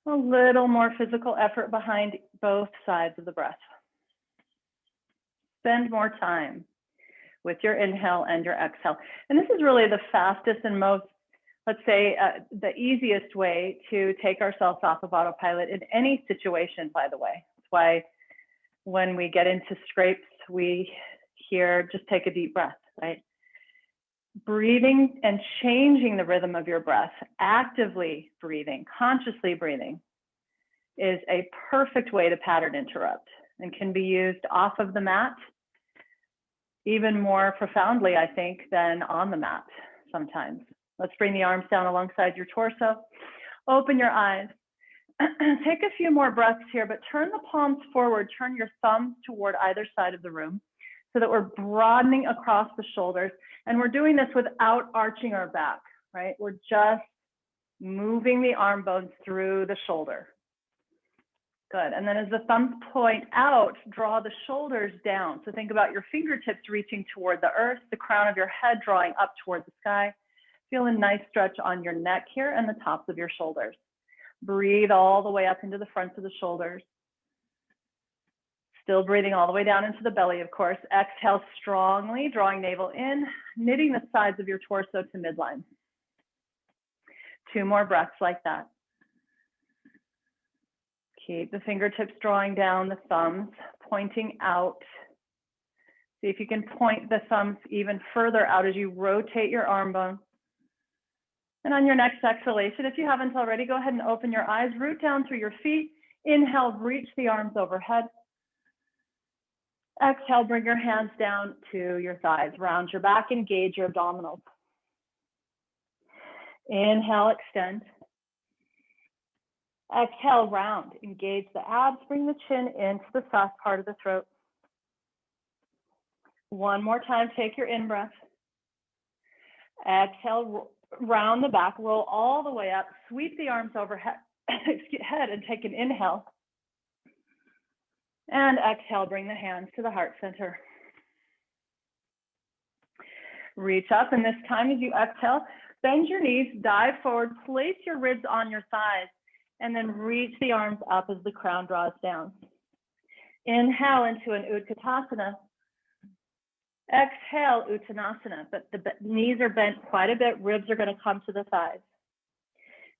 A little more physical effort behind both sides of the breath. Spend more time with your inhale and your exhale. And this is really the fastest and most, let's say, the easiest way to take ourselves off of autopilot in any situation, by the way. That's why when we get into scrapes, we hear, just take a deep breath, right? Breathing and changing the rhythm of your breath, actively breathing, consciously breathing, is a perfect way to pattern interrupt and can be used off of the mat even more profoundly, I think, than on the mat sometimes. Let's bring the arms down alongside your torso. Open your eyes. Take a few more breaths here, but turn the palms forward. Turn your thumbs toward either side of the room so that we're broadening across the shoulders. And we're doing this without arching our back, right? We're just moving the arm bones through the shoulder. Good. And then as the thumbs point out, draw the shoulders down. So think about your fingertips reaching toward the earth, the crown of your head drawing up toward the sky. Feel a nice stretch on your neck here and the tops of your shoulders. Breathe all the way up into the fronts of the shoulders. Still breathing all the way down into the belly, of course. Exhale strongly, drawing navel in, knitting the sides of your torso to midline. 2 more breaths like that. Keep the fingertips drawing down, the thumbs pointing out. See if you can point the thumbs even further out as you rotate your arm bone. And on your next exhalation, if you haven't already, go ahead and open your eyes, root down through your feet. Inhale, reach the arms overhead. Exhale, bring your hands down to your thighs. Round your back, engage your abdominals. Inhale, extend. Exhale, round. Engage the abs, bring the chin into the soft part of the throat. One more time, take your in-breath. Exhale, round the back, roll all the way up, sweep the arms overhead head and take an inhale. And exhale, bring the hands to the heart center. Reach up, and this time as you exhale, bend your knees, dive forward, place your ribs on your thighs, and then reach the arms up as the crown draws down. Inhale into an Utkatasana. Exhale, Uttanasana, but the knees are bent quite a bit. Ribs are going to come to the thighs.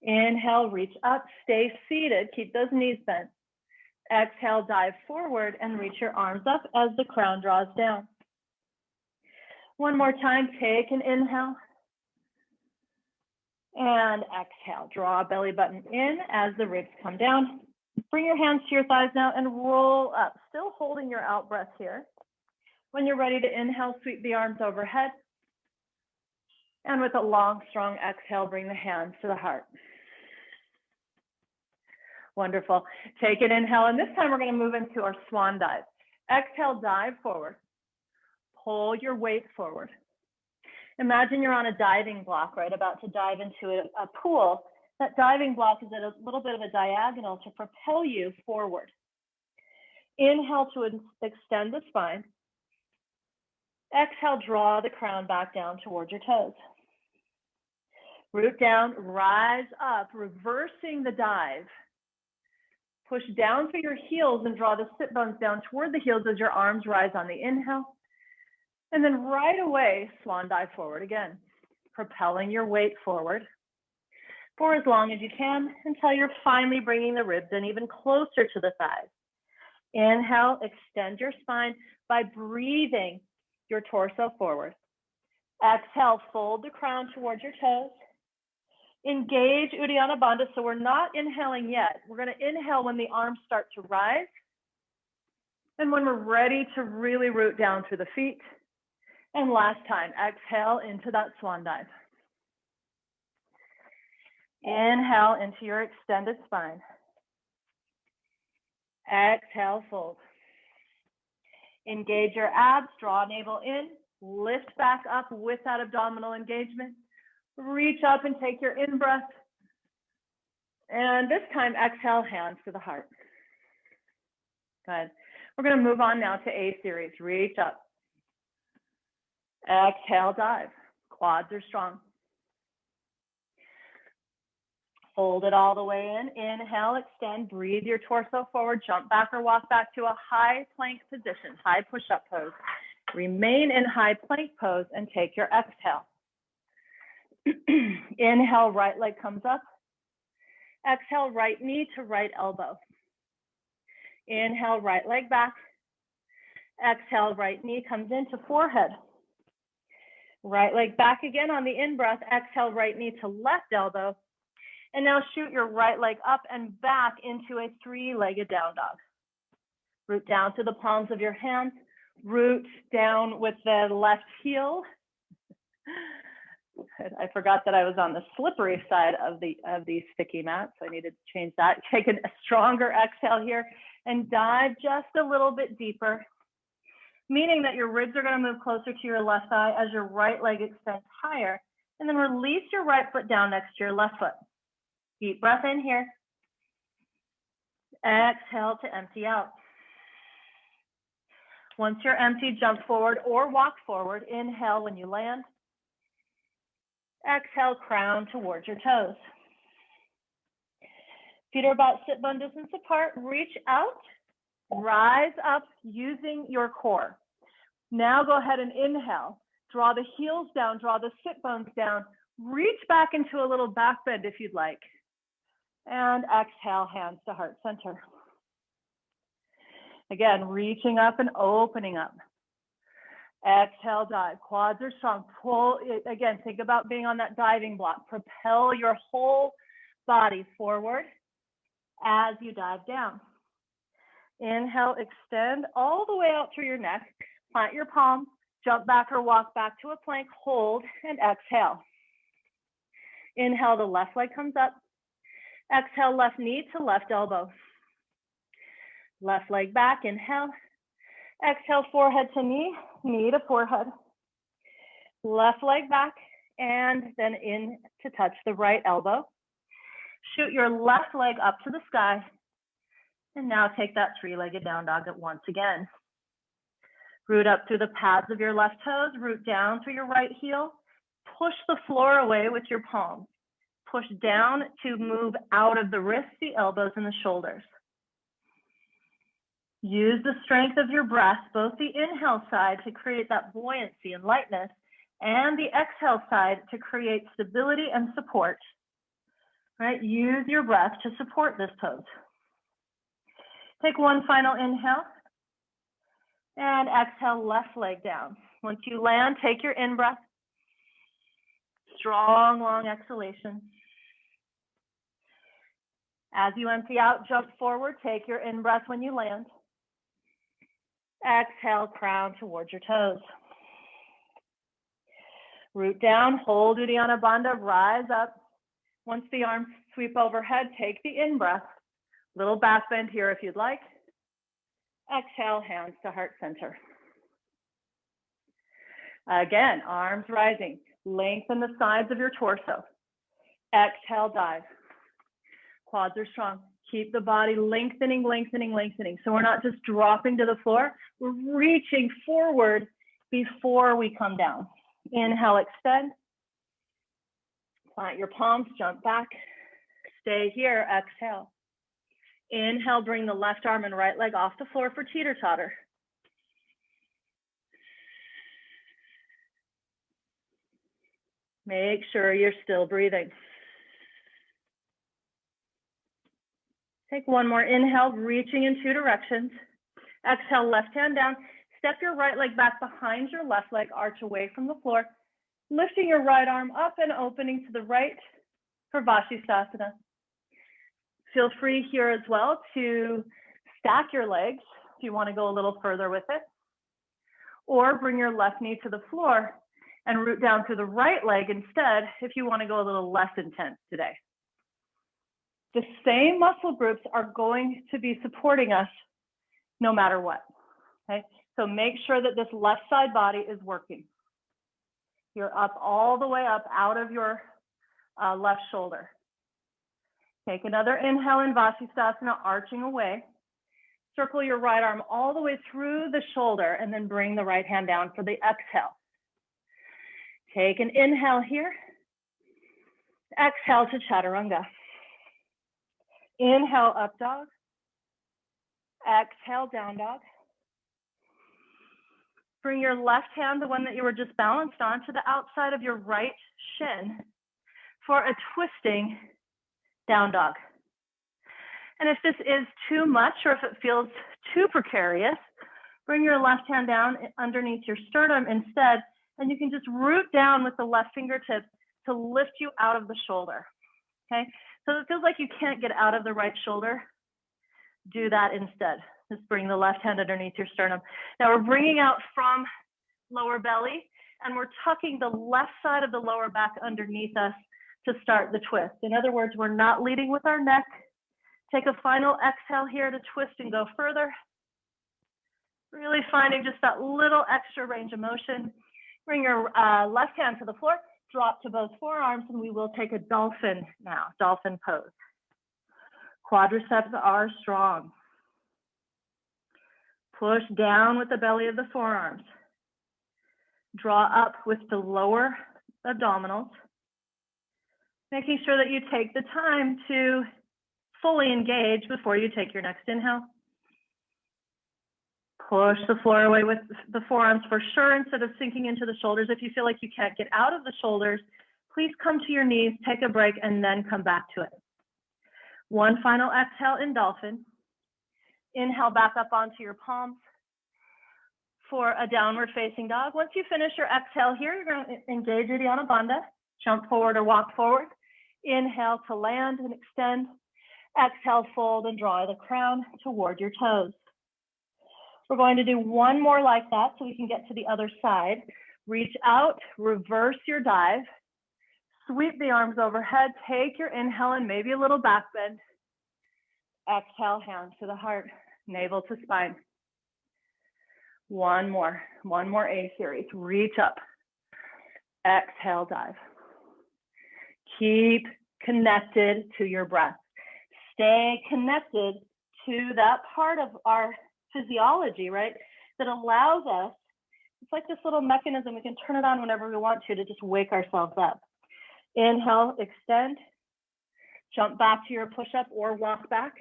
Inhale, reach up, stay seated, keep those knees bent. Exhale, dive forward and reach your arms up as the crown draws down. One more time, take an inhale. And exhale, draw belly button in as the ribs come down. Bring your hands to your thighs now and roll up, still holding your out breath here. When you're ready to inhale, sweep the arms overhead. And with a long, strong exhale, bring the hands to the heart. Wonderful. Take an inhale, and this time we're going to move into our swan dive. Exhale, dive forward. Pull your weight forward. Imagine you're on a diving block, right? About to dive into a pool. That diving block is at a little bit of a diagonal to propel you forward. Inhale to extend the spine. Exhale, draw the crown back down towards your toes. Root down, rise up, reversing the dive. Push down through your heels and draw the sit bones down toward the heels as your arms rise on the inhale. And then right away, swan dive forward again, propelling your weight forward for as long as you can until you're finally bringing the ribs in even closer to the thighs. Inhale, extend your spine by breathing your torso forward. Exhale, fold the crown towards your toes. Engage Uddiyana Bandha, so we're not inhaling yet. We're going to inhale when the arms start to rise and when we're ready to really root down through the feet. And last time, exhale into that swan dive. Inhale into your extended spine. Exhale, fold. Engage your abs, draw navel in, lift back up with that abdominal engagement. Reach up and take your in-breath. And this time, exhale, hands to the heart. Good. We're going to move on now to A series. Reach up. Exhale, dive. Quads are strong. Hold it all the way in. Inhale, extend, breathe your torso forward, jump back or walk back to a high plank position, high push-up pose. Remain in high plank pose and take your exhale. Inhale, right leg comes up. Exhale, right knee to right elbow. Inhale, right leg back. Exhale, right knee comes into forehead. Right leg back again on the in-breath. Exhale, right knee to left elbow. And now shoot your right leg up and back into a three-legged down dog. Root down to the palms of your hands. Root down with the left heel. I forgot that I was on the slippery side of the sticky mat, so I needed to change that. Take a stronger exhale here and dive just a little bit deeper, meaning that your ribs are going to move closer to your left thigh as your right leg extends higher. And then release your right foot down next to your left foot. Deep breath in here. Exhale to empty out. Once you're empty, jump forward or walk forward. Inhale when you land. Exhale, crown towards your toes. Feet are about sit bone distance apart. Reach out, rise up using your core. Now go ahead and inhale. Draw the heels down, draw the sit bones down. Reach back into a little back bend if you'd like. And exhale, hands to heart center. Again, reaching up and opening up. Exhale, dive. Quads are strong. Pull it. Again, think about being on that diving block. Propel your whole body forward as you dive down. Inhale, extend all the way out through your neck. Plant your palms, jump back or walk back to a plank, hold, and exhale. Inhale, the left leg comes up. Exhale, left knee to left elbow. Left leg back, inhale. Exhale, forehead to knee, knee to forehead. Left leg back, and then in to touch the right elbow. Shoot your left leg up to the sky. And now take that three-legged down dog once again. Root up through the pads of your left toes, root down through your right heel. Push the floor away with your palms. Push down to move out of the wrists, the elbows, and the shoulders. Use the strength of your breath, both the inhale side to create that buoyancy and lightness, and the exhale side to create stability and support. Right? Use your breath to support this pose. Take one final inhale. And exhale, left leg down. Once you land, take your in-breath. Strong, long exhalation. As you empty out, jump forward. Take your in-breath when you land. Exhale, crown towards your toes. Root down, hold Uddiyana Bandha, rise up. Once the arms sweep overhead, take the in-breath. Little back bend here if you'd like. Exhale, hands to heart center. Again, arms rising. Lengthen the sides of your torso. Exhale, dive. Quads are strong. Keep the body lengthening, lengthening, lengthening. So we're not just dropping to the floor. We're reaching forward before we come down. Inhale, extend. Plant your palms, jump back. Stay here, exhale. Inhale, bring the left arm and right leg off the floor for teeter-totter. Make sure you're still breathing. Take one more inhale, reaching in two directions. Exhale, left hand down. Step your right leg back behind your left leg, arch away from the floor. Lifting your right arm up and opening to the right for Vashisthasana. Feel free here as well to stack your legs if you want to go a little further with it. Or bring your left knee to the floor and root down through the right leg instead if you want to go a little less intense today. The same muscle groups are going to be supporting us no matter what. Okay? So make sure that this left side body is working. You're up all the way up out of your left shoulder. Take another inhale in Vashisthasana, arching away. Circle your right arm all the way through the shoulder and then bring the right hand down for the exhale. Take an inhale here. Exhale to Chaturanga. Inhale, up dog. Exhale, down dog. Bring your left hand, the one that you were just balanced on, to the outside of your right shin for a twisting down dog. And if this is too much or if it feels too precarious, bring your left hand down underneath your sternum instead, and you can just root down with the left fingertips to lift you out of the shoulder, okay? So it feels like you can't get out of the right shoulder. Do that instead. Just bring the left hand underneath your sternum. Now we're bringing out from lower belly, and we're tucking the left side of the lower back underneath us to start the twist. In other words, we're not leading with our neck. Take a final exhale here to twist and go further. Really finding just that little extra range of motion. Bring your left hand to the floor, drop to both forearms, and we will take a dolphin now, dolphin pose. Quadriceps are strong. Push down with the belly of the forearms. Draw up with the lower abdominals, making sure that you take the time to fully engage before you take your next inhale. Push the floor away with the forearms for sure instead of sinking into the shoulders. If you feel like you can't get out of the shoulders, please come to your knees, take a break, and then come back to it. One final exhale in dolphin. Inhale back up onto your palms for a downward facing dog. Once you finish your exhale here, you're going to engage Uddiyana Bandha, jump forward or walk forward. Inhale to land and extend. Exhale, fold and draw the crown toward your toes. We're going to do one more like that so we can get to the other side. Reach out, reverse your dive, sweep the arms overhead, take your inhale and maybe a little back bend. Exhale, hands to the heart, navel to spine. One more A series. Reach up, exhale, dive. Keep connected to your breath. Stay connected to that part of our physiology, right? That allows us, it's like this little mechanism, we can turn it on whenever we want to just wake ourselves up. Inhale, extend, jump back to your push-up or walk back.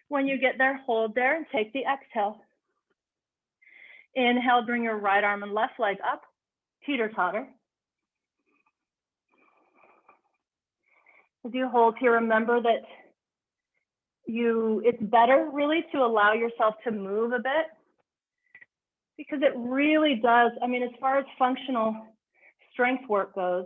When you get there, hold there and take the exhale. Inhale, bring your right arm and left leg up, teeter-totter. As you hold here, remember that it's better really to allow yourself to move a bit, because it really does, I mean, as far as functional strength work goes,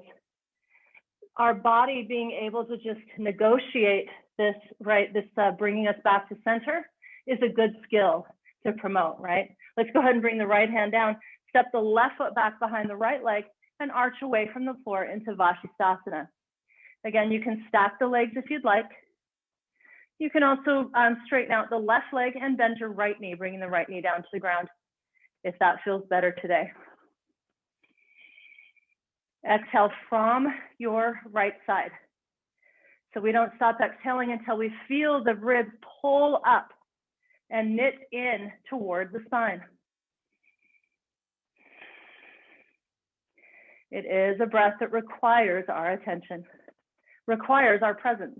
our body being able to just negotiate this, right, this bringing us back to center is a good skill to promote, right? Let's go ahead and bring the right hand down, step the left foot back behind the right leg, and arch away from the floor into Vashisthasana. Again, you can stack the legs if you'd like. You can also straighten out the left leg and bend your right knee, bringing the right knee down to the ground if that feels better today. Exhale from your right side. So we don't stop exhaling until we feel the ribs pull up and knit in toward the spine. It is a breath that requires our attention, requires our presence.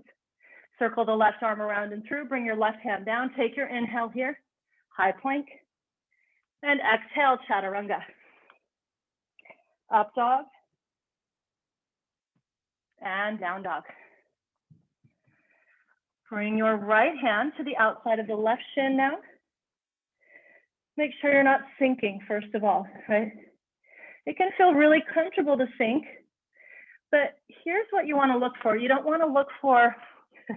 Circle the left arm around and through, bring your left hand down, take your inhale here, high plank, and exhale, chaturanga. Up dog, and down dog. Bring your right hand to the outside of the left shin now. Make sure you're not sinking, first of all, right? It can feel really comfortable to sink, but here's what you want to look for. You don't want to look for, I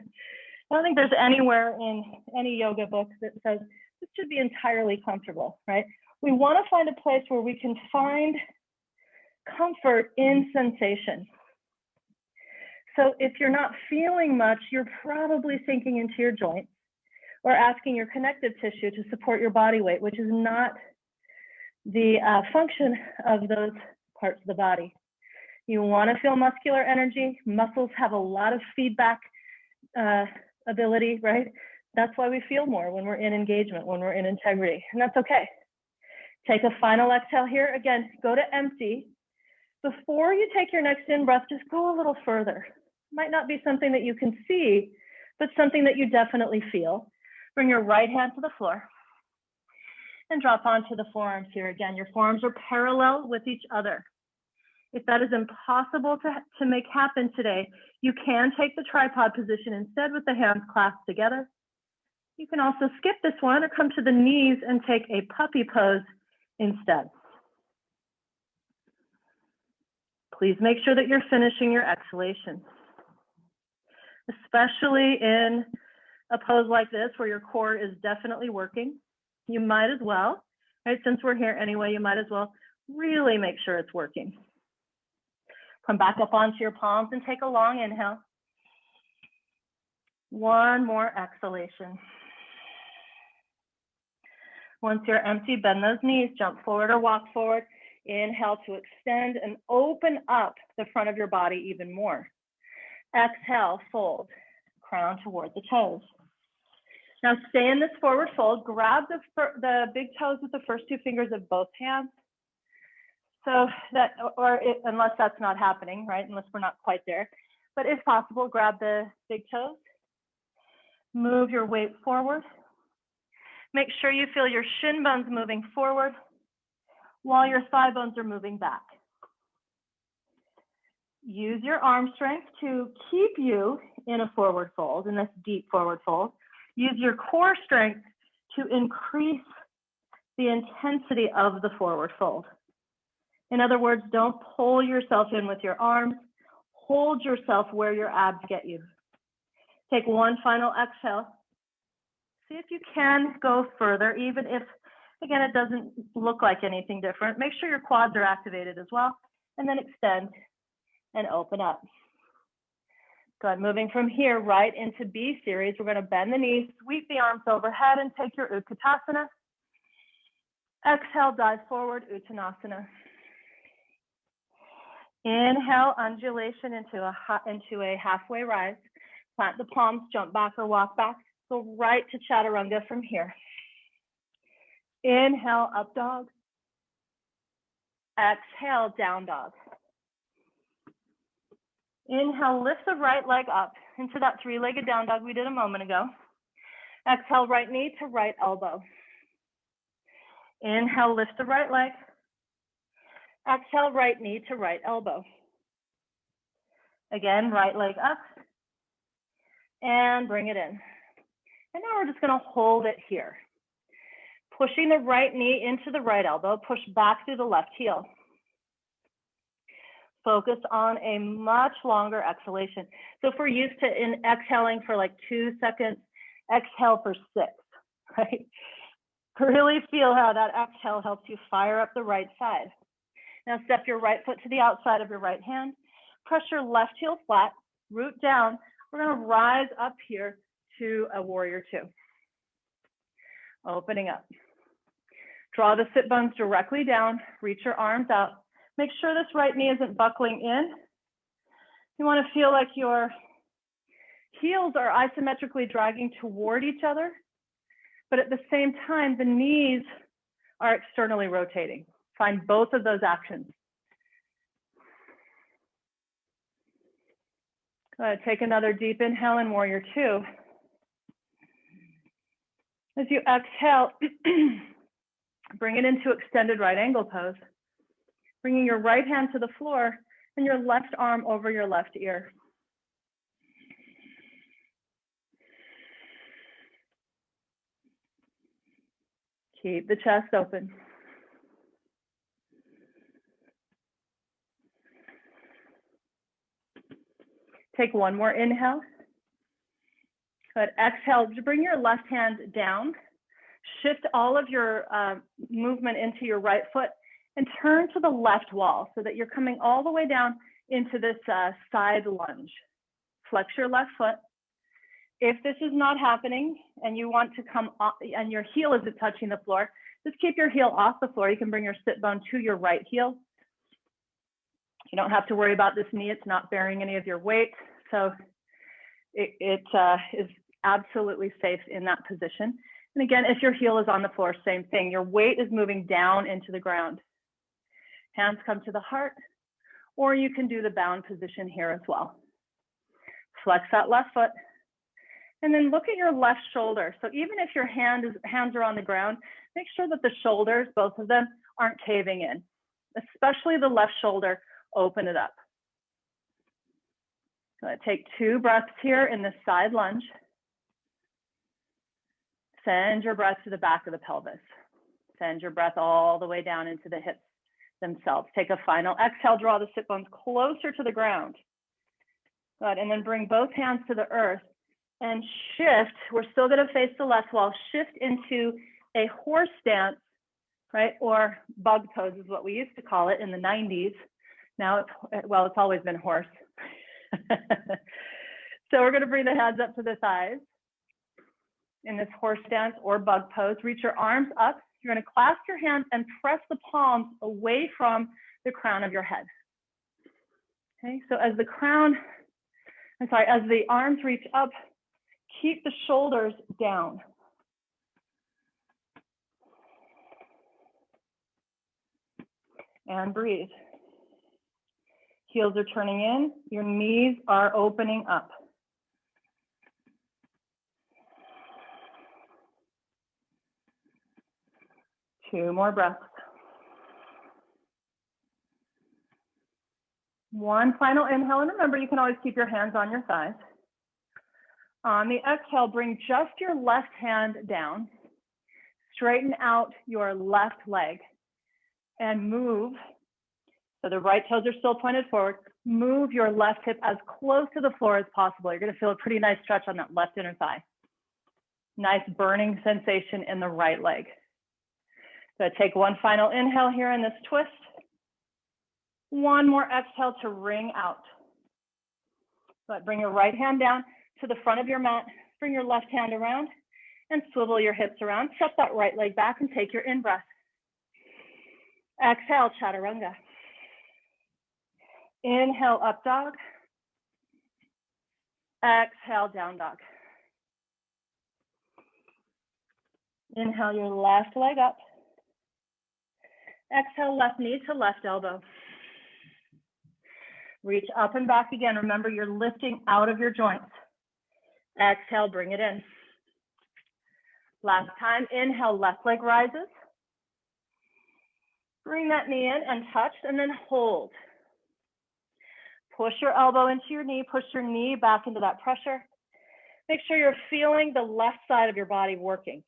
don't think there's anywhere in any yoga book that says this should be entirely comfortable, right? We want to find a place where we can find comfort in sensation. So if you're not feeling much, you're probably sinking into your joints or asking your connective tissue to support your body weight, which is not the function of those parts of the body. You want to feel muscular energy. Muscles have a lot of feedback ability, right? That's why we feel more when we're in engagement, when we're in integrity, and that's okay. Take a final exhale here. Again, go to empty. Before you take your next in-breath, just go a little further. Might not be something that you can see, but something that you definitely feel. Bring your right hand to the floor and drop onto the forearms here. Again, your forearms are parallel with each other. If that is impossible to make happen today, you can take the tripod position instead with the hands clasped together. You can also skip this one or come to the knees and take a puppy pose instead. Please make sure that you're finishing your exhalation, especially in a pose like this where your core is definitely working. You might as well, right? Since we're here anyway, you might as well really make sure it's working. Come back up onto your palms and take a long inhale. One more exhalation. Once you're empty, bend those knees, jump forward or walk forward. Inhale to extend and open up the front of your body even more. Exhale, fold, crown toward the toes. Now stay in this forward fold. Grab the big toes with the first two fingers of both hands. So that, unless that's not happening, right? Unless we're not quite there. But if possible, grab the big toes. Move your weight forward. Make sure you feel your shin bones moving forward while your thigh bones are moving back. Use your arm strength to keep you in a forward fold, in this deep forward fold. Use your core strength to increase the intensity of the forward fold. In other words, don't pull yourself in with your arms. Hold yourself where your abs get you. Take one final exhale. See if you can go further, even if, again, it doesn't look like anything different. Make sure your quads are activated as well, and then extend and open up. Good, moving from here right into B series. We're gonna bend the knees, sweep the arms overhead and take your Utkatasana. Exhale, dive forward, Uttanasana. Inhale, undulation into a halfway rise. Plant the palms, jump back or walk back. Go right to Chaturanga from here. Inhale, up dog. Exhale, down dog. Inhale, lift the right leg up into that three-legged down dog we did a moment ago. Exhale, right knee to right elbow. Inhale, lift the right leg. Exhale, right knee to right elbow. Again, right leg up. And bring it in. And now we're just going to hold it here. Pushing the right knee into the right elbow, push back through the left heel. Focus on a much longer exhalation. So if we're used to exhaling for like 2 seconds, exhale for 6, right? Really feel how that exhale helps you fire up the right side. Now step your right foot to the outside of your right hand. Press your left heel flat, root down. We're going to rise up here to a warrior two. Opening up. Draw the sit bones directly down, reach your arms out. Make sure this right knee isn't buckling in. You want to feel like your heels are isometrically dragging toward each other, but at the same time, the knees are externally rotating. Find both of those actions. Go ahead, take another deep inhale in warrior two. As you exhale, bring it into extended right angle pose. Bringing your right hand to the floor and your left arm over your left ear. Keep the chest open. Take one more inhale. Good. Exhale, bring your left hand down. Shift all of your movement into your right foot and turn to the left wall so that you're coming all the way down into this side lunge. Flex your left foot. If this is not happening and you want to come off and your heel isn't touching the floor, just keep your heel off the floor. You can bring your sit bone to your right heel. You don't have to worry about this knee. It's not bearing any of your weight. So it is absolutely safe in that position. And again, if your heel is on the floor, same thing. Your weight is moving down into the ground. Hands come to the heart, or you can do the bound position here as well. Flex that left foot. And then look at your left shoulder. So even if your hands are on the ground, make sure that the shoulders, both of them, aren't caving in, especially the left shoulder. Open it up. So take 2 breaths here in the side lunge. Send your breath to the back of the pelvis. Send your breath all the way down into the hips themselves. Take a final exhale, draw the sit bones closer to the ground. Good, and then bring both hands to the earth and shift. We're still gonna face the left wall. Shift into a horse stance, right? Or bug pose is what we used to call it in the 90s. Now, it's always been horse. So we're gonna bring the hands up to the thighs in this horse stance or bug pose. Reach your arms up. You're gonna clasp your hands and press the palms away from the crown of your head. Okay, so as the arms reach up, keep the shoulders down. And breathe. Heels are turning in, your knees are opening up. Two more breaths. One final inhale, and remember, you can always keep your hands on your thighs. On the exhale, bring just your left hand down. Straighten out your left leg and move. So the right toes are still pointed forward. Move your left hip as close to the floor as possible. You're going to feel a pretty nice stretch on that left inner thigh. Nice burning sensation in the right leg. So take one final inhale here in this twist. One more exhale to wring out. But bring your right hand down to the front of your mat. Bring your left hand around and swivel your hips around. Step that right leg back and take your in-breath. Exhale, chaturanga. Inhale, up dog. Exhale, down dog. Inhale your left leg up. Exhale, left knee to left elbow. Reach up and back again. Remember, you're lifting out of your joints. Exhale, bring it in. Last time, inhale, left leg rises. Bring that knee in and touch, and then hold. Push your elbow into your knee, push your knee back into that pressure. Make sure you're feeling the left side of your body working.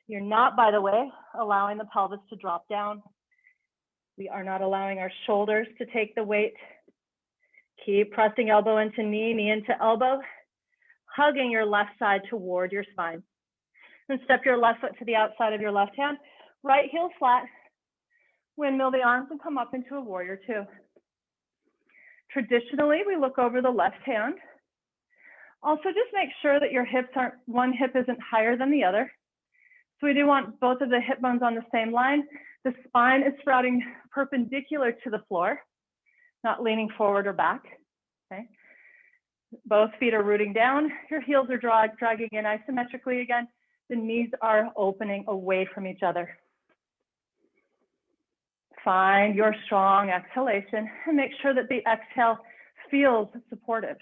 You're not, by the way, allowing the pelvis to drop down. We are not allowing our shoulders to take the weight. Keep pressing elbow into knee, knee into elbow, hugging your left side toward your spine. And step your left foot to the outside of your left hand, right heel flat, windmill the arms and come up into a warrior two. Traditionally, we look over the left hand. Also, just make sure that your hips aren't, one hip isn't higher than the other. So we do want both of the hip bones on the same line. The spine is sprouting perpendicular to the floor, not leaning forward or back, okay? Both feet are rooting down. Your heels are dragging in isometrically again. The knees are opening away from each other. Find your strong exhalation and make sure that the exhale feels supportive.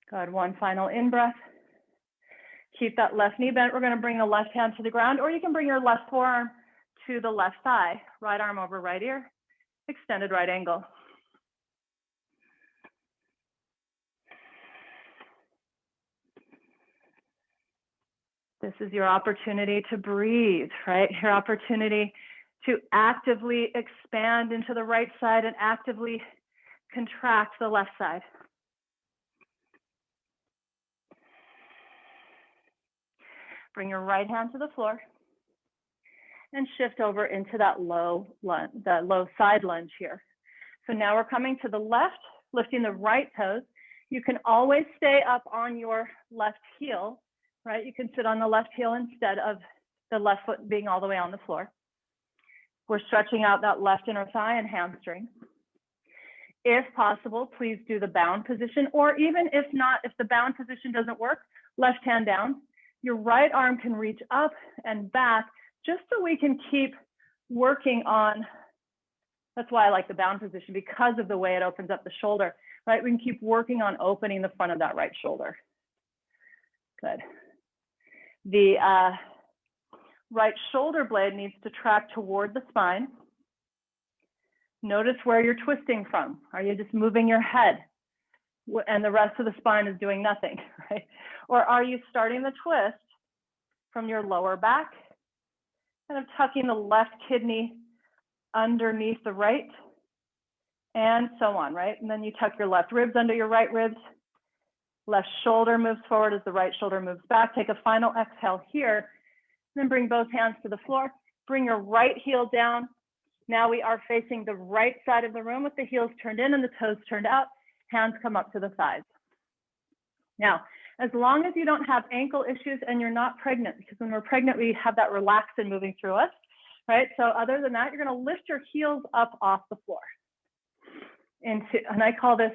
Good, one final in-breath. Keep that left knee bent. We're gonna bring the left hand to the ground, or you can bring your left forearm to the left thigh, right arm over right ear, extended right angle. This is your opportunity to breathe, right? Your opportunity to actively expand into the right side and actively contract the left side. Bring your right hand to the floor and shift over into that low lunge, the low side lunge here. So now we're coming to the left, lifting the right toes. You can always stay up on your left heel, right? You can sit on the left heel instead of the left foot being all the way on the floor. We're stretching out that left inner thigh and hamstring. If possible, please do the bound position, or even if not, if the bound position doesn't work, left hand down. Your right arm can reach up and back just so we can keep working on That's why I like the bound position, because of the way it opens up the shoulder, right? We can keep working on opening the front of that right shoulder. Good. The right shoulder blade needs to track toward the spine. Notice where you're twisting from. Are you just moving your head and the rest of the spine is doing nothing, right? Or are you starting the twist from your lower back, kind of tucking the left kidney underneath the right, and so on, right? And then you tuck your left ribs under your right ribs. Left shoulder moves forward as the right shoulder moves back. Take a final exhale here, then bring both hands to the floor. Bring your right heel down. Now we are facing the right side of the room with the heels turned in and the toes turned out. Hands come up to the thighs. Now, as long as you don't have ankle issues and you're not pregnant, because when we're pregnant, we have that relaxin moving through us, right? So other than that, you're gonna lift your heels up off the floor. And I call this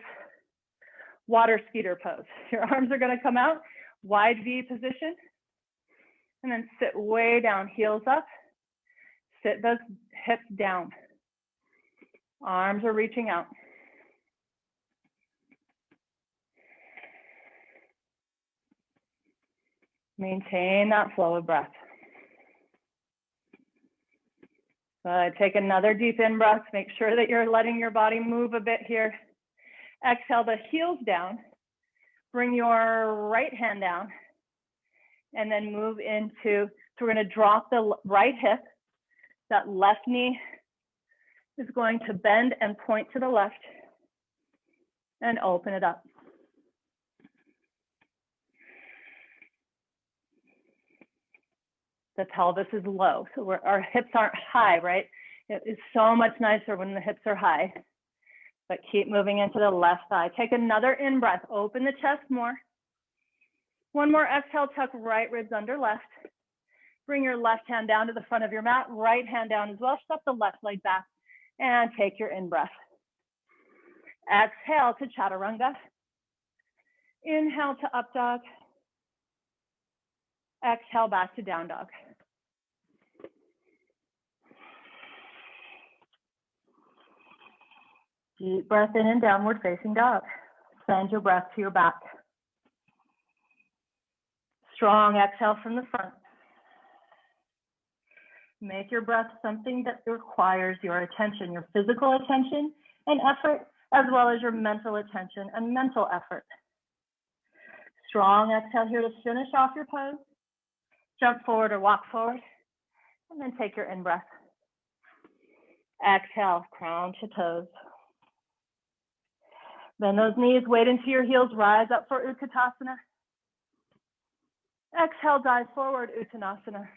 water skier pose. Your arms are gonna come out, wide V position, and then sit way down, heels up. Sit those hips down. Arms are reaching out. Maintain that flow of breath. Take another deep in breath. Make sure that you're letting your body move a bit here. Exhale the heels down. Bring your right hand down. And then move into, so we're going to drop the right hip. That left knee is going to bend and point to the left. And open it up. The pelvis is low, so our hips aren't high, right? It is so much nicer when the hips are high, but keep moving into the left thigh. Take another in breath, open the chest more. One more exhale, tuck right ribs under left. Bring your left hand down to the front of your mat, right hand down as well. Step the left leg back and take your in breath. Exhale to chaturanga. Inhale to up dog. Exhale back to down dog. Deep breath in and downward facing dog. Send your breath to your back. Strong exhale from the front. Make your breath something that requires your attention, your physical attention and effort, as well as your mental attention and mental effort. Strong exhale here to finish off your pose. Jump forward or walk forward, and then take your in breath. Exhale, crown to toes. Bend those knees, weight into your heels, rise up for Utkatasana. Exhale, dive forward, Uttanasana.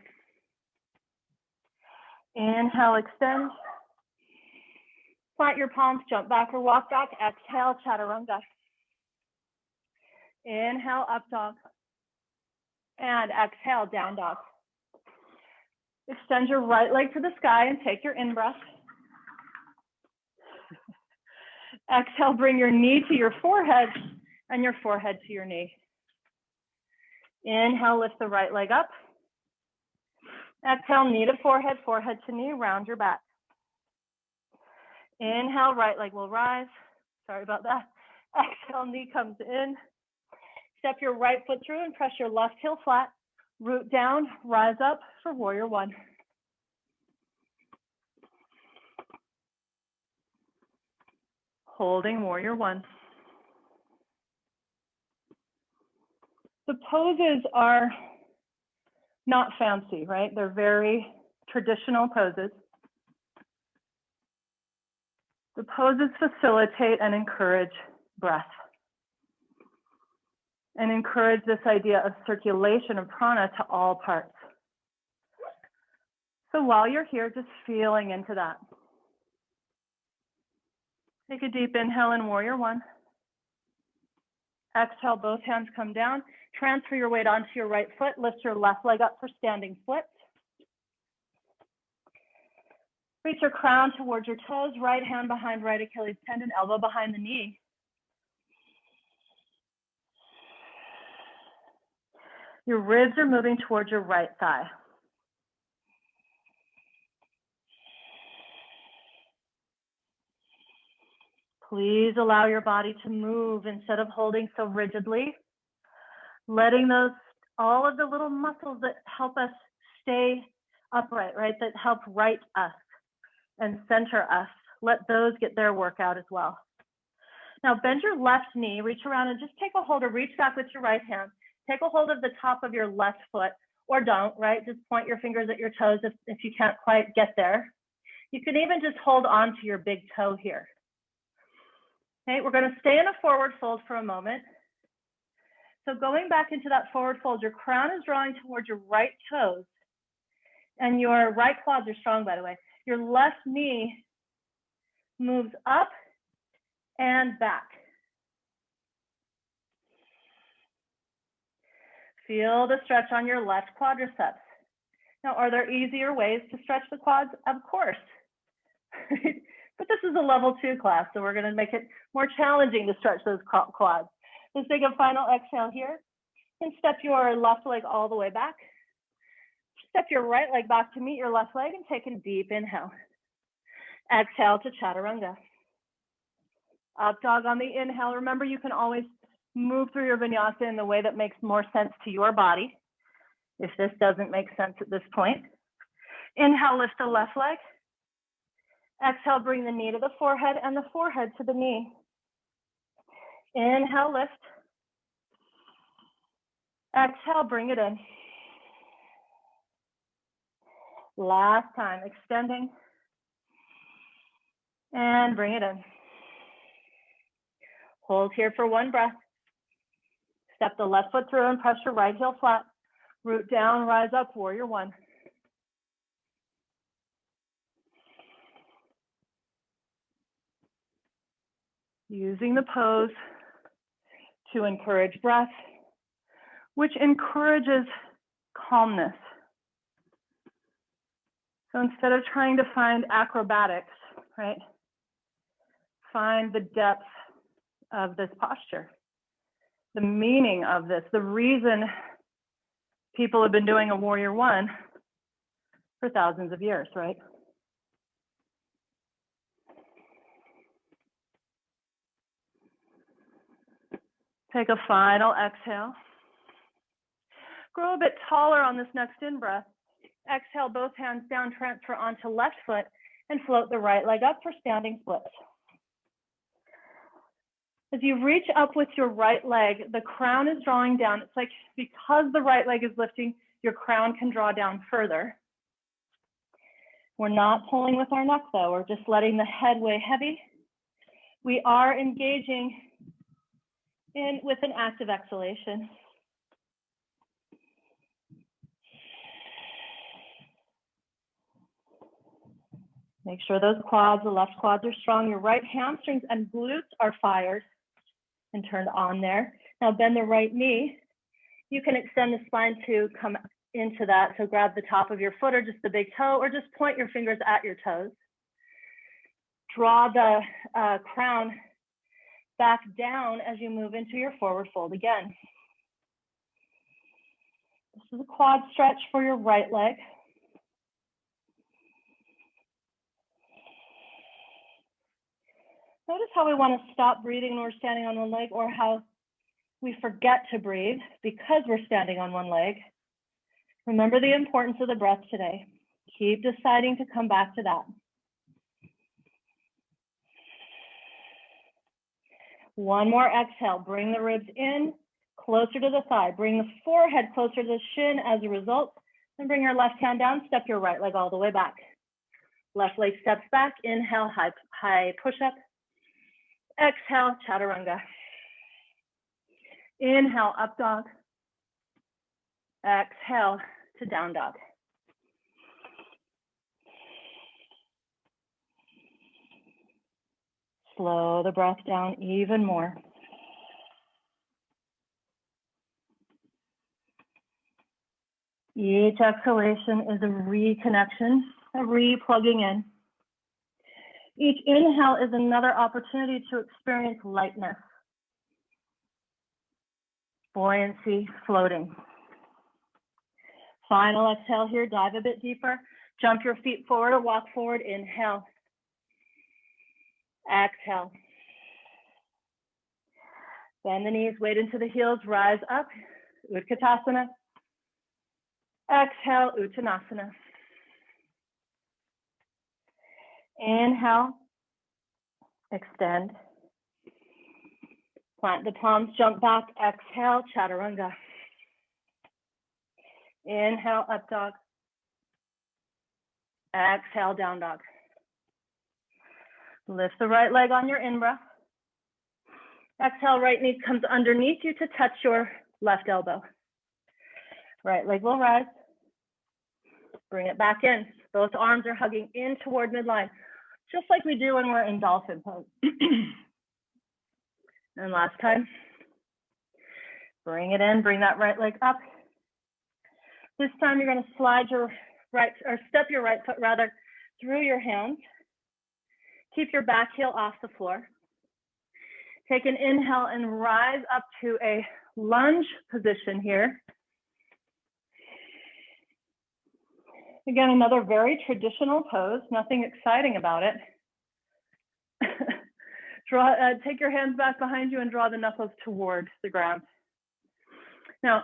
Inhale, extend. Plant your palms, jump back or walk back. Exhale, chaturanga. Inhale, up dog. And exhale, down dog. Extend your right leg to the sky and take your in breath. Exhale, bring your knee to your forehead and your forehead to your knee. Inhale, lift the right leg up. Exhale, knee to forehead, forehead to knee, round your back. Inhale, right leg will rise. Sorry about that. Exhale, knee comes in. Step your right foot through and press your left heel flat. Root down, rise up for warrior one. Holding warrior one. The poses are not fancy, right? They're very traditional poses. The poses facilitate and encourage breath and encourage this idea of circulation of prana to all parts. So while you're here, just feeling into that. Take a deep inhale in warrior one. Exhale, both hands come down. Transfer your weight onto your right foot. Lift your left leg up for standing split. Reach your crown towards your toes. Right hand behind right Achilles tendon, elbow behind the knee. Your ribs are moving towards your right thigh. Please allow your body to move instead of holding so rigidly, letting all of the little muscles that help us stay upright, right? That help right us and center us. Let those get their workout as well. Now bend your left knee, reach around and just take a hold or reach back with your right hand. Take a hold of the top of your left foot, or don't, right? Just point your fingers at your toes if you can't quite get there. You can even just hold on to your big toe here. Okay, we're going to stay in a forward fold for a moment. So going back into that forward fold, your crown is drawing towards your right toes and your right quads are strong, by the way. Your left knee moves up and back. Feel the stretch on your left quadriceps. Now, are there easier ways to stretch the quads? Of course. But this is a level 2 class, so we're going to make it more challenging to stretch those quads. Let's take a final exhale here and step your left leg all the way back. Step your right leg back to meet your left leg and take a deep inhale. Exhale to chaturanga. Up dog on the inhale. Remember, you can always move through your vinyasa in the way that makes more sense to your body. If this doesn't make sense at this point, inhale, lift the left leg. Exhale, bring the knee to the forehead and the forehead to the knee. Inhale, lift. Exhale, bring it in. Last time, extending. And bring it in. Hold here for one breath. Step the left foot through and press your right heel flat. Root down, rise up, warrior one. Using the pose to encourage breath, which encourages calmness. So instead of trying to find acrobatics, right, find the depth of this posture, the meaning of this, the reason people have been doing a warrior one for thousands of years, right? Take a final exhale. Grow a bit taller on this next in-breath. Exhale, both hands down, transfer onto left foot, and float the right leg up for standing splits. As you reach up with your right leg, the crown is drawing down. It's like because the right leg is lifting, your crown can draw down further. We're not pulling with our neck though. We're just letting the head weigh heavy. We are engaging with an active exhalation. Make sure those quads, the left quads are strong. Your right hamstrings and glutes are fired and turned on there. Now bend the right knee. You can extend the spine to come into that. So grab the top of your foot or just the big toe, or just point your fingers at your toes. Draw the crown back down as you move into your forward fold again. This is a quad stretch for your right leg. Notice how we want to stop breathing when we're standing on one leg, or how we forget to breathe because we're standing on one leg. Remember the importance of the breath today. Keep deciding to come back to that. One more exhale. Bring the ribs in, closer to the thigh. Bring the forehead closer to the shin as a result. Then bring your left hand down, step your right leg all the way back. Left leg steps back. Inhale, high push-up. Exhale, chaturanga. Inhale, up dog. Exhale to down dog. Slow the breath down even more. Each exhalation is a reconnection, a re-plugging in. Each inhale is another opportunity to experience lightness, buoyancy, floating. Final exhale here, dive a bit deeper. Jump your feet forward or walk forward, inhale. Exhale. Bend the knees, weight into the heels, rise up, Utkatasana. Exhale, Uttanasana. Inhale, extend. Plant the palms, jump back, exhale, Chaturanga. Inhale, up dog. Exhale, down dog. Lift the right leg on your in-breath. Exhale, right knee comes underneath you to touch your left elbow. Right leg will rise. Bring it back in. Both arms are hugging in toward midline, just like we do when we're in dolphin pose. And last time. Bring it in, bring that right leg up. This time you're going to slide your right, or step your right foot rather, through your hands. Keep your back heel off the floor. Take an inhale and rise up to a lunge position here. Again, another very traditional pose, nothing exciting about it. Take your hands back behind you and draw the knuckles toward the ground. Now,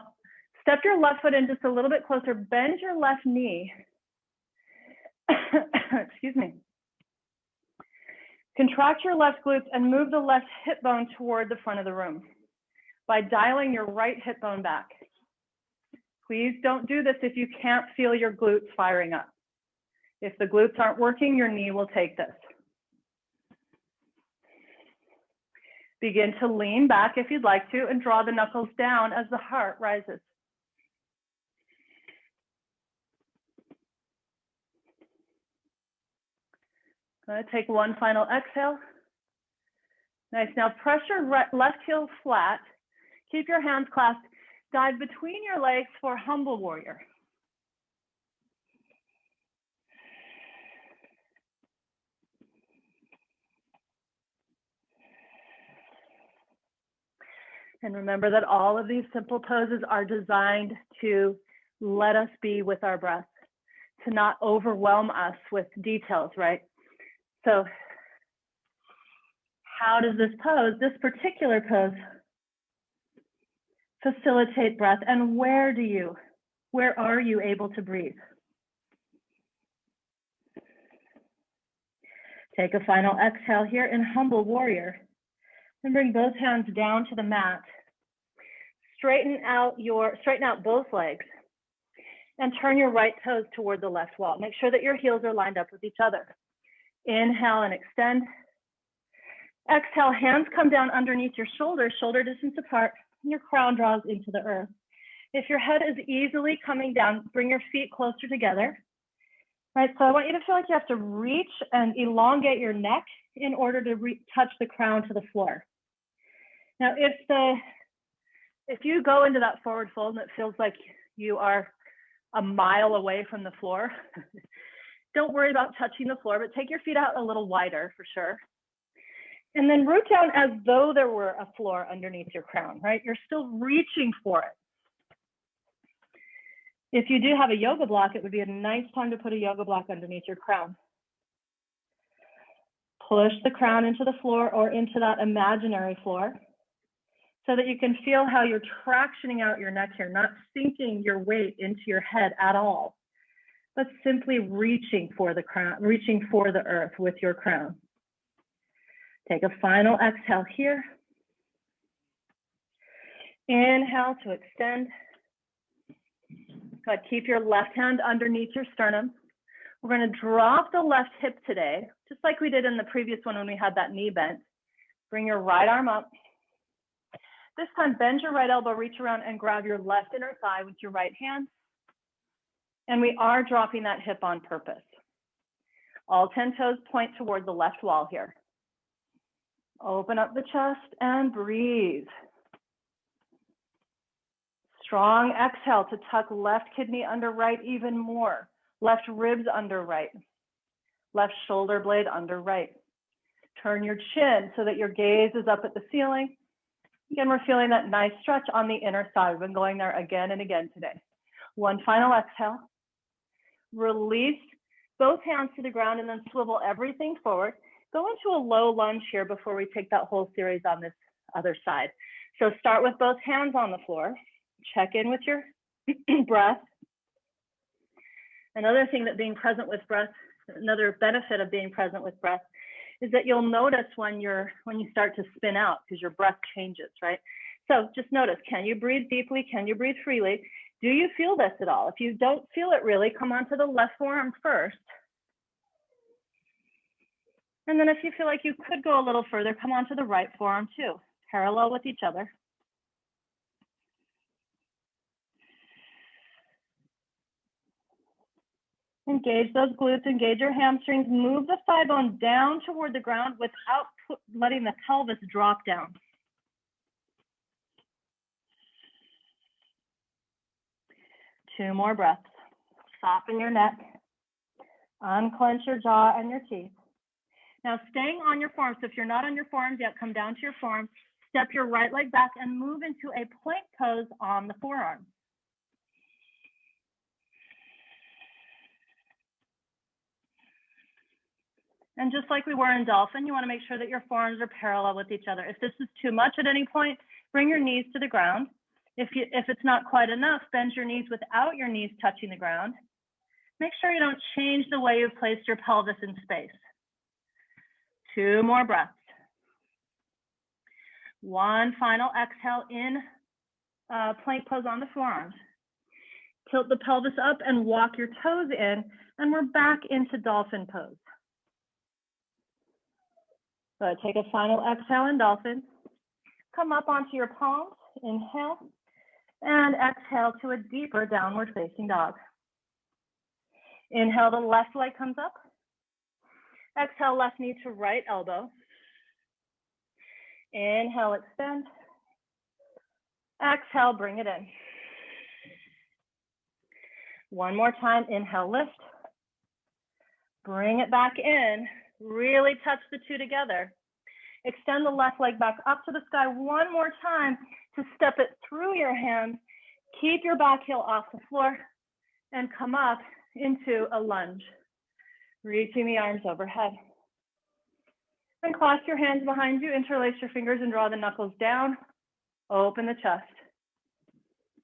step your left foot in just a little bit closer, bend your left knee. Excuse me. Contract your left glutes and move the left hip bone toward the front of the room by dialing your right hip bone back. Please don't do this if you can't feel your glutes firing up. If the glutes aren't working, your knee will take this. Begin to lean back if you'd like to and draw the knuckles down as the heart rises. Going to take one final exhale. Nice. Now press your left heel flat. Keep your hands clasped. Dive between your legs for humble warrior. And remember that all of these simple poses are designed to let us be with our breath, to not overwhelm us with details, right? So how does this pose, this particular pose, facilitate breath? And where are you able to breathe? Take a final exhale here in humble warrior. And bring both hands down to the mat. Straighten out both legs and turn your right toes toward the left wall. Make sure that your heels are lined up with each other. Inhale and extend. Exhale, hands come down underneath your shoulders, shoulder distance apart, and your crown draws into the earth. If your head is easily coming down, bring your feet closer together. Right, so I want you to feel like you have to reach and elongate your neck in order to touch the crown to the floor. Now, if you go into that forward fold and it feels like you are a mile away from the floor, don't worry about touching the floor, but take your feet out a little wider for sure. And then root down as though there were a floor underneath your crown, right? You're still reaching for it. If you do have a yoga block, it would be a nice time to put a yoga block underneath your crown. Push the crown into the floor or into that imaginary floor so that you can feel how you're tractioning out your neck here, not sinking your weight into your head at all, but simply reaching for the crown, reaching for the earth with your crown. Take a final exhale here. Inhale to extend. Good. Keep your left hand underneath your sternum. We're going to drop the left hip today, just like we did in the previous one when we had that knee bent. Bring your right arm up. This time, bend your right elbow, reach around and grab your left inner thigh with your right hand. And we are dropping that hip on purpose. All 10 toes point toward the left wall here. Open up the chest and breathe. Strong exhale to tuck left kidney under right even more. Left ribs under right. Left shoulder blade under right. Turn your chin so that your gaze is up at the ceiling. Again, we're feeling that nice stretch on the inner thigh. We've been going there again and again today. One final exhale. Release both hands to the ground and then swivel everything forward. Go into a low lunge here before we take that whole series on this other side. So start with both hands on the floor. Check in with your breath. Another thing that being present with breath, another benefit of being present with breath is that you'll notice when you start to spin out because your breath changes, right? So just notice, can you breathe deeply? Can you breathe freely? Do you feel this at all? If you don't feel it really, come onto the left forearm first. And then if you feel like you could go a little further, come onto the right forearm too, parallel with each other. Engage those glutes, engage your hamstrings, move the thigh bone down toward the ground without letting the pelvis drop down. Two more breaths. Soften your neck, unclench your jaw and your teeth. Now staying on your forearms, so if you're not on your forearms yet, come down to your forearms, step your right leg back and move into a plank pose on the forearm. And just like we were in dolphin, you want to make sure that your forearms are parallel with each other. If this is too much at any point, bring your knees to the ground. If it's not quite enough, bend your knees without your knees touching the ground. Make sure you don't change the way you've placed your pelvis in space. Two more breaths. One final exhale in plank pose on the forearms. Tilt the pelvis up and walk your toes in, and we're back into dolphin pose. So take a final exhale in dolphin. Come up onto your palms, inhale, and exhale to a deeper downward facing dog. Inhale, the left leg comes up. Exhale, left knee to right elbow. Inhale, extend. Exhale, bring it in. One more time, inhale, lift. Bring it back in. Really touch the two together. Extend the left leg back up to the sky one more time to step it through your hands. Keep your back heel off the floor and come up into a lunge. Reaching the arms overhead. And clasp your hands behind you, interlace your fingers and draw the knuckles down. Open the chest.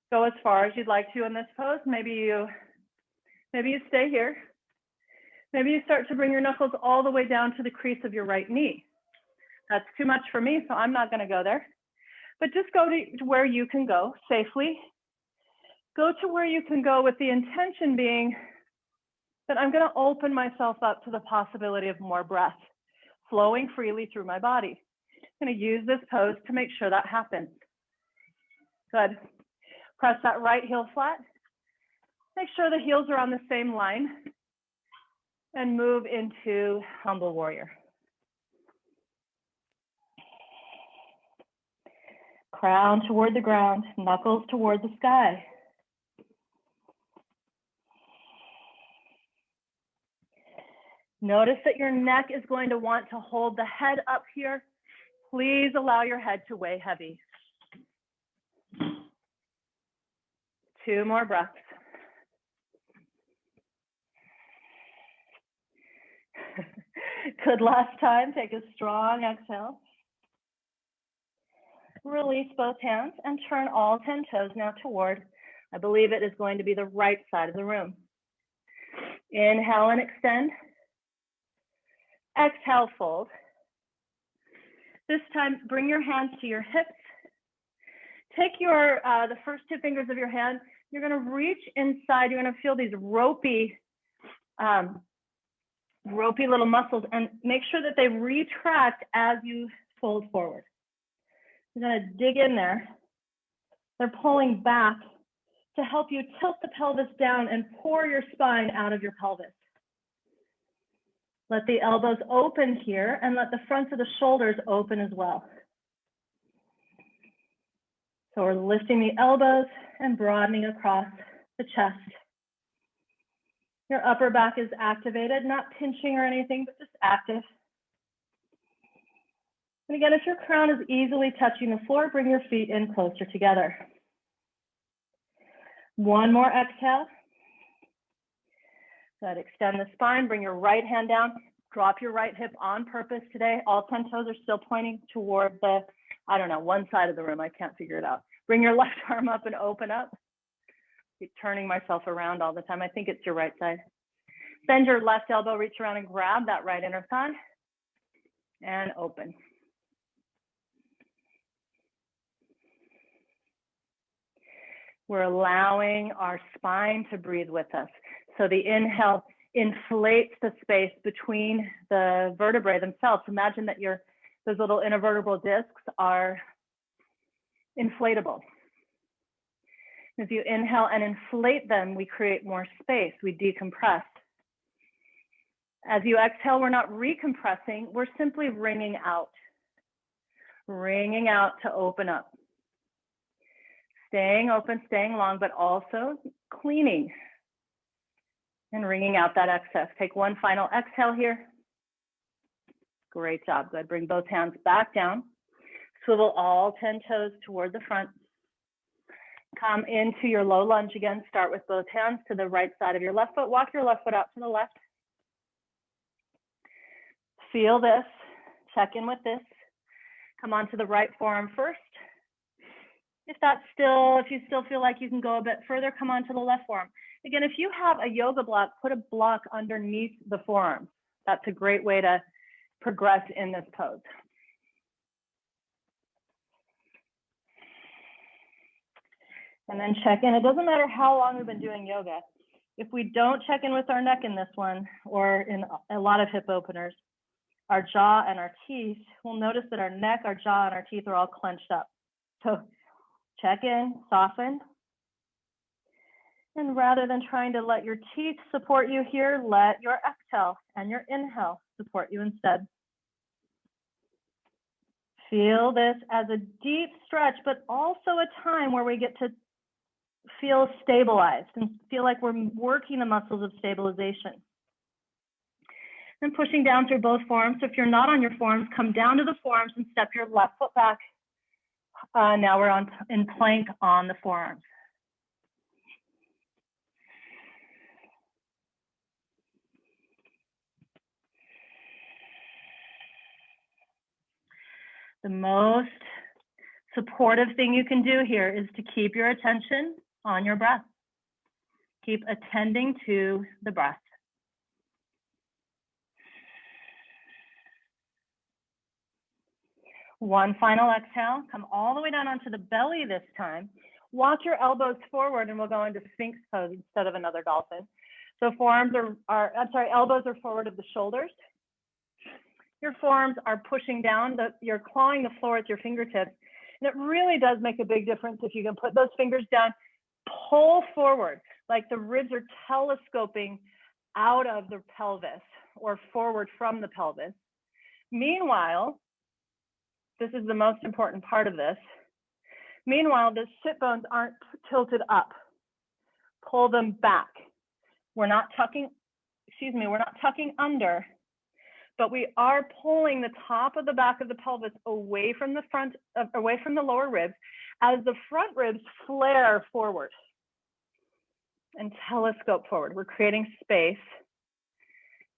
Go as far as you'd like to in this pose. Maybe you stay here. Maybe you start to bring your knuckles all the way down to the crease of your right knee. That's too much for me, so I'm not going to go there. But just go to where you can go safely. Go to where you can go with the intention being that I'm going to open myself up to the possibility of more breath flowing freely through my body. I'm going to use this pose to make sure that happens. Good. Press that right heel flat. Make sure the heels are on the same line. And move into humble warrior. Crown toward the ground, knuckles toward the sky. Notice that your neck is going to want to hold the head up here. Please allow your head to weigh heavy. Two more breaths. Good, last time, take a strong exhale. Release both hands and turn all 10 toes now toward, I believe it is going to be the right side of the room. Inhale and extend. Exhale, fold. This time, bring your hands to your hips. Take the first two fingers of your hand. You're going to reach inside. You're going to feel these ropey little muscles and make sure that they retract as you fold forward. You're going to dig in there. They're pulling back to help you tilt the pelvis down and pour your spine out of your pelvis. Let the elbows open here and let the fronts of the shoulders open as well. So we're lifting the elbows and broadening across the chest. Your upper back is activated, not pinching or anything, but just active. And again, if your crown is easily touching the floor, bring your feet in closer together. One more exhale. Good, extend the spine, bring your right hand down, drop your right hip on purpose today. All 10 toes are still pointing toward the I don't know, one side of the room. I can't figure it out. Bring your left arm up and open up. Keep turning myself around all the time. I think it's your right side. Bend your left elbow, reach around and grab that right inner thigh and open. We're allowing our spine to breathe with us. So the inhale inflates the space between the vertebrae themselves. Imagine that those little intervertebral discs are inflatable. As you inhale and inflate them, we create more space, we decompress. As you exhale, we're not recompressing, we're simply wringing out to open up. Staying open, staying long, but also cleaning and wringing out that excess. Take one final exhale here. Great job, good. Bring both hands back down. Swivel all 10 toes toward the front. Come into your low lunge again. Start with both hands to the right side of your left foot. Walk your left foot out to the left. Feel this, check in with this. Come onto the right forearm first. If you still feel like you can go a bit further, come onto the left forearm. Again, if you have a yoga block, put a block underneath the forearm. That's a great way to progress in this pose. And then check in. It doesn't matter how long we've been doing yoga. If we don't check in with our neck in this one, or in a lot of hip openers, our jaw and our teeth, we'll notice that our neck, our jaw, and our teeth are all clenched up. So check in, soften. And rather than trying to let your teeth support you here, let your exhale and your inhale support you instead. Feel this as a deep stretch, but also a time where we get to feel stabilized and feel like we're working the muscles of stabilization. And pushing down through both forearms. So if you're not on your forearms, come down to the forearms and step your left foot back. Now we're in plank on the forearms. The most supportive thing you can do here is to keep your attention on your breath. Keep attending to the breath. One final exhale, come all the way down onto the belly this time. Walk your elbows forward and we'll go into Sphinx pose instead of another dolphin. So elbows are forward of the shoulders. Your forearms are pushing down, you're clawing the floor with your fingertips. And it really does make a big difference if you can put those fingers down, pull forward, like the ribs are telescoping out of the pelvis or forward from the pelvis. Meanwhile, this is the most important part of this. Meanwhile, the sit bones aren't tilted up. Pull them back. We're not tucking under, but we are pulling the top of the back of the pelvis away from the lower ribs as the front ribs flare forward and telescope forward. We're creating space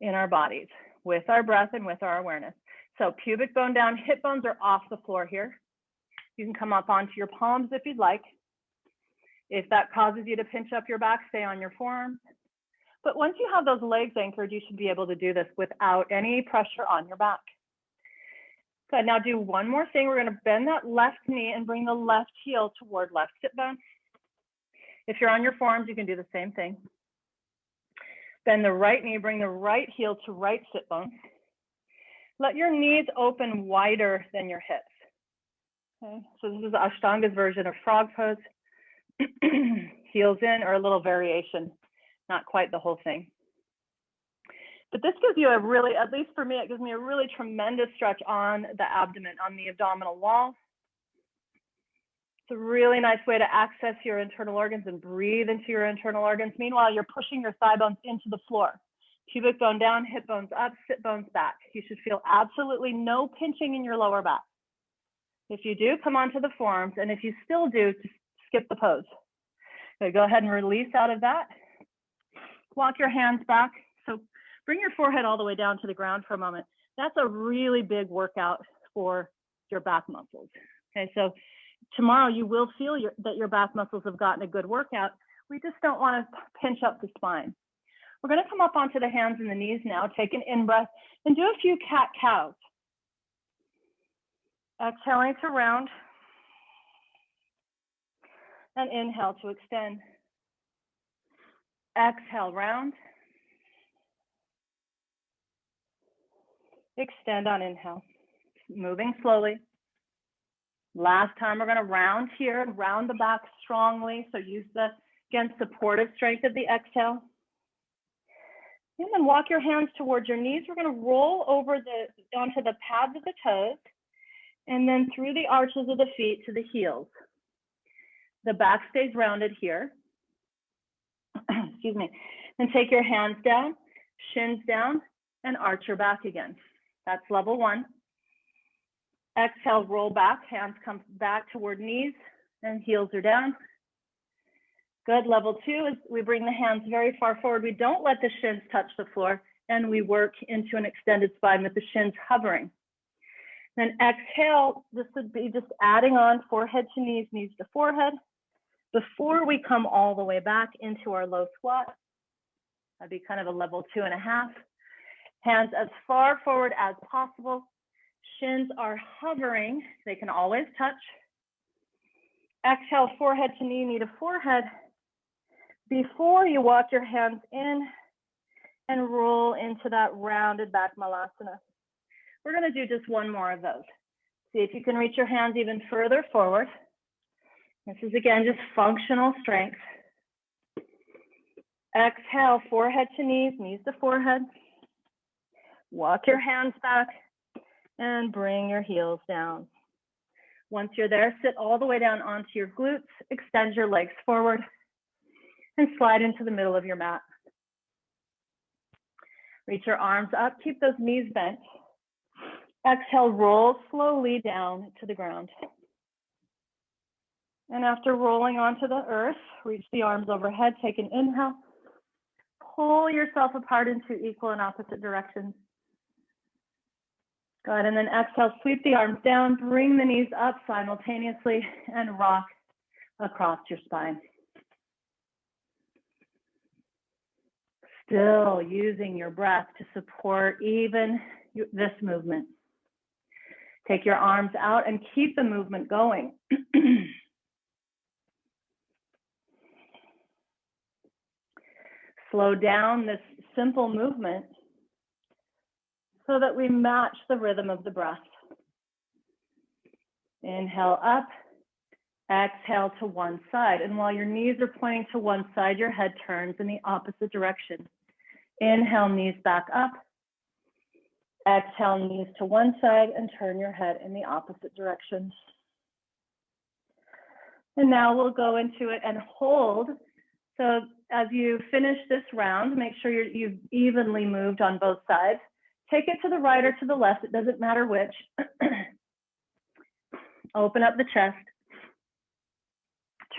in our bodies with our breath and with our awareness. So pubic bone down, hip bones are off the floor here. You can come up onto your palms if you'd like. If that causes you to pinch up your back, stay on your forearms. But once you have those legs anchored, you should be able to do this without any pressure on your back. Good, now do one more thing. We're gonna bend that left knee and bring the left heel toward left sit bone. If you're on your forearms, you can do the same thing. Bend the right knee, bring the right heel to right sit bone. Let your knees open wider than your hips. Okay, so this is Ashtanga's version of frog pose. Heels in, or a little variation, not quite the whole thing. But this gives you at least for me, it gives me a really tremendous stretch on the abdomen, on the abdominal wall. It's a really nice way to access your internal organs and breathe into your internal organs. Meanwhile, you're pushing your thigh bones into the floor. Pubic bone down, hip bones up, sit bones back. You should feel absolutely no pinching in your lower back. If you do, come onto the forearms, and if you still do, just skip the pose. So go ahead and release out of that. Walk your hands back. So bring your forehead all the way down to the ground for a moment. That's a really big workout for your back muscles. Okay, so tomorrow you will feel that your back muscles have gotten a good workout. We just don't want to pinch up the spine. We're going to come up onto the hands and the knees now, take an in-breath, and do a few cat-cows. Exhaling to round, and inhale to extend. Exhale, round. Extend on inhale. Moving slowly. Last time, we're going to round here and round the back strongly. So use the, again, supportive strength of the exhale. And then walk your hands towards your knees. We're going to roll over onto the pads of the toes and then through the arches of the feet to the heels. The back stays rounded here. Excuse me. And take your hands down, shins down, and arch your back again. That's level one. Exhale, roll back, hands come back toward knees and heels are down. Good. Level two is we bring the hands very far forward. We don't let the shins touch the floor and we work into an extended spine with the shins hovering. Then exhale, this would be just adding on forehead to knees, knees to forehead. Before we come all the way back into our low squat, that'd be kind of a level 2.5. Hands as far forward as possible. Shins are hovering. They can always touch. Exhale, forehead to knee, knee to forehead. Before you walk your hands in and roll into that rounded back malasana. We're going to do just one more of those. See if you can reach your hands even further forward. This is, again, just functional strength. Exhale, forehead to knees, knees to forehead. Walk your hands back and bring your heels down. Once you're there, sit all the way down onto your glutes, extend your legs forward, and slide into the middle of your mat. Reach your arms up, keep those knees bent. Exhale, roll slowly down to the ground. And after rolling onto the earth, reach the arms overhead, take an inhale. Pull yourself apart into equal and opposite directions. Good, and then exhale, sweep the arms down, bring the knees up simultaneously, and rock across your spine. Still using your breath to support even this movement. Take your arms out and keep the movement going. Slow down this simple movement so that we match the rhythm of the breath. Inhale up, exhale to one side. And while your knees are pointing to one side, your head turns in the opposite direction. Inhale, knees back up. Exhale, knees to one side and turn your head in the opposite direction. And now we'll go into it and hold. So as you finish this round, make sure you've evenly moved on both sides. Take it to the right or to the left, it doesn't matter which. Open up the chest.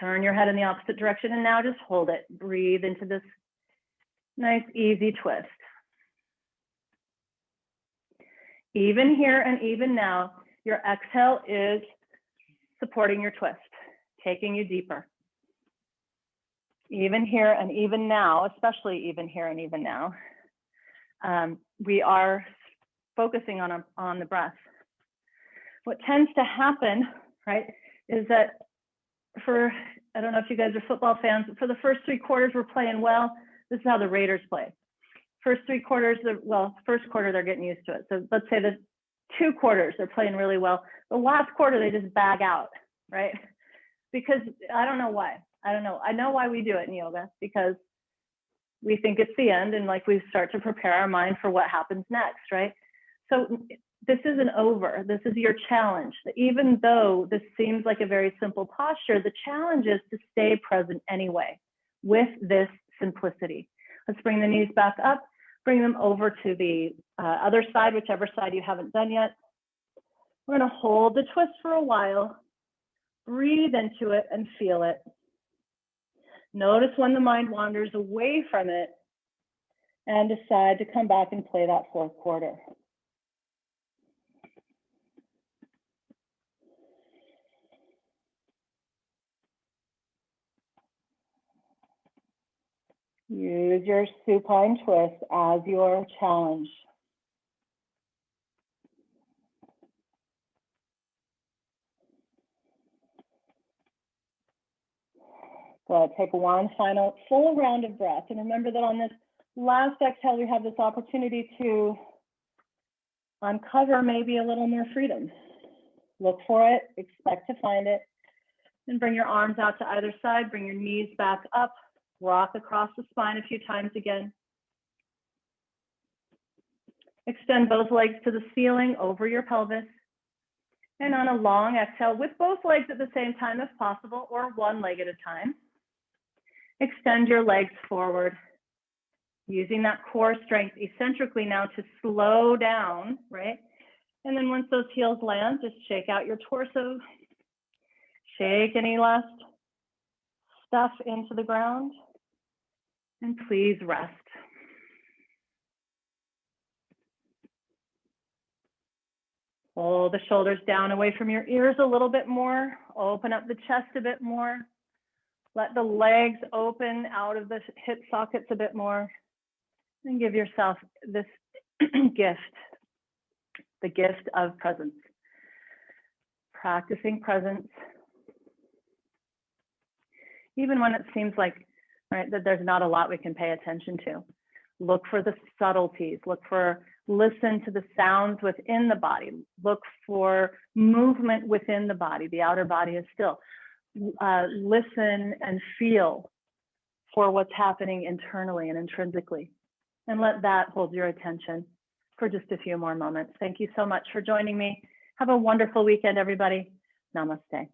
Turn your head in the opposite direction and now just hold it. Breathe into this nice, easy twist. Even here and even now, your exhale is supporting your twist, taking you deeper. Even here and even now, especially even here and even now, we are focusing on the breath. What tends to happen, right, is that I don't know if you guys are football fans, but for the first 3 quarters, we're playing well. This is how the Raiders play. First 3 quarters, first quarter, they're getting used to it. So let's say the 2 quarters, they're playing really well. The last quarter, they just bag out, right? Because I don't know why. I don't know. I know why we do it in yoga, because we think it's the end and like we start to prepare our mind for what happens next, right? So this isn't over. This is your challenge. Even though this seems like a very simple posture, the challenge is to stay present anyway with this simplicity. Let's bring the knees back up, bring them over to the other side, whichever side you haven't done yet. We're going to hold the twist for a while, breathe into it and feel it. Notice when the mind wanders away from it and decide to come back and play that 4th quarter. Use your supine twist as your challenge. Good. Take one final full round of breath. And remember that on this last exhale, we have this opportunity to uncover maybe a little more freedom. Look for it, expect to find it, and bring your arms out to either side, bring your knees back up, rock across the spine a few times again. Extend both legs to the ceiling over your pelvis. And on a long exhale, with both legs at the same time if possible, or one leg at a time, extend your legs forward, using that core strength eccentrically now to slow down, right? And then once those heels land, just shake out your torso, shake any last stuff into the ground, and please rest. Pull the shoulders down away from your ears a little bit more, open up the chest a bit more, let the legs open out of the hip sockets a bit more, and give yourself this gift, the gift of presence. Practicing presence, even when it seems like, right, that there's not a lot we can pay attention to. Look for the subtleties, listen to the sounds within the body, look for movement within the body. The outer body is still. Listen and feel for what's happening internally and intrinsically, and let that hold your attention for just a few more moments. Thank you so much for joining me. Have a wonderful weekend, everybody. Namaste.